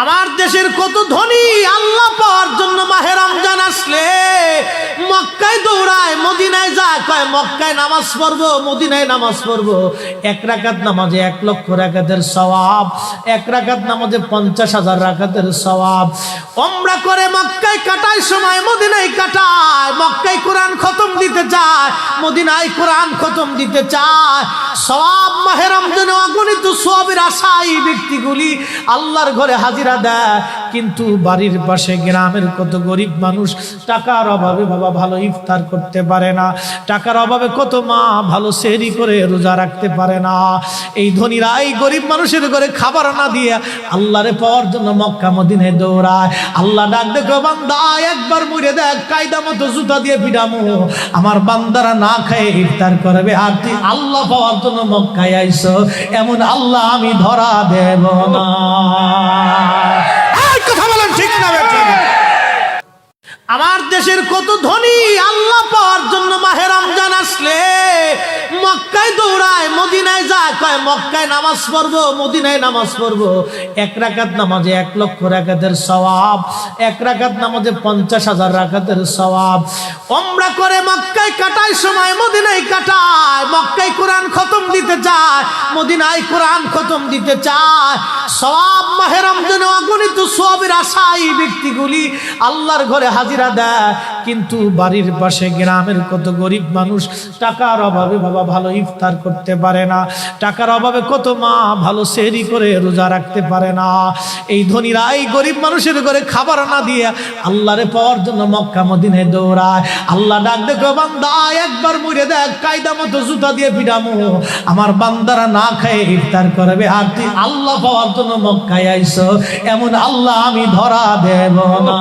আমার দেশের কত ধনী আল্লাহ পাওয়ার জন্য মাহে রমজান আসলে মক্কায় দৌড়ায়, মদিনায় যায়, কয় মক্কায় নামাজ পড়বো, মদিনায় নামাজ পড়বো। এক রাকাত নামাজে 1,00,000 রাকাতের সওয়াব, এক রাকাত নামাজে 50,000 রাকাতের সওয়াব। উমরা করে মক্কায় কাটায় সময়, মদিনায় কাটায়। মক্কায় কোরআন খতম দিতে চায়, মদিনায় কোরআন খতম দিতে চায়। সওয়াব মাহে রমজানে অগণিত সওয়াবের আশায় ব্যক্তিগুলি আল্লাহর ঘরে হাজিরা দেয়, কিন্তু বাড়ির পাশে গ্রামের কত গরিব মানুষ টাকার অভাবে বাবা ভালো ইফতার করতে পারে না, টাকার অভাবে কত মা ভালো সেহরি করে রোজা রাখতে পারে না। এই ধনীরা এই গরিব মানুষের ঘরে খাবার না দিয়ে আল্লাহরে পাওয়ার জন্য মক্কা মদিনায় দৌড়ায়। আল্লাহ ডাক দেখো, বান্দা একবার মরে দেখ, কায়দা মতো জুতা দিয়ে পিটামো, আমার বান্দারা না খায় ইফতার করবে, আর তুই আল্লাহ পাওয়ার জন্য মক্কায় আইছো, এমন আল্লাহ আমি ধরা দেব না। কথা বলেন ঠিক না বেঠিক? আমার দেশের কত ধনী আল্লাহ পাওয়ার জন্য মাহে রমজান আসলে মক্কায় দৌড়ায়, মদিনায় যায়, কয় মক্কায় নামাজ পড়বো, মদিনায় নামাজ পড়বো। এক রাকাত নামাজে 1,00,000 রাকাতের সওয়াব, এক রাকাত নামাজে 50,000 রাকাতের সওয়াব। উমরা করে মক্কায় কাটায় সময়, মদিনায় কাটায়। মক্কায় কোরআন খতম দিতে চায়, মদিনায় কোরআন খতম দিতে চায়। সওয়াব মাহে রমজানে অগণিত সওয়াবের আশায় ব্যক্তিগুলি আল্লাহর ঘরে হাজিরা দেয়, কিন্তু বাড়ির পাশে গ্রামের কত গরিব মানুষ টাকার অভাবে বাবা ভালো ইফতার করতে পারে না, টাকার অভাবে কত মা ভালো সেহরি করে রোজা রাখতে পারে না। এই ধনীরা এই গরিব মানুষের ঘরে খাবার না দিয়ে আল্লাহরে পাওয়ার জন্য মক্কা মদিনায় দৌড়ায়। আল্লাহ ডাক দেখো, বান্দা একবার মরে দেখ, কায়দা মতো জুতা দিয়ে পিটামো, আমার বান্দারা না খায় ইফতার করবে, আর তুই আল্লাহ পাওয়ার জন্য মক্কায় আইছো, এমন আল্লাহ আমি ধরা দেব না।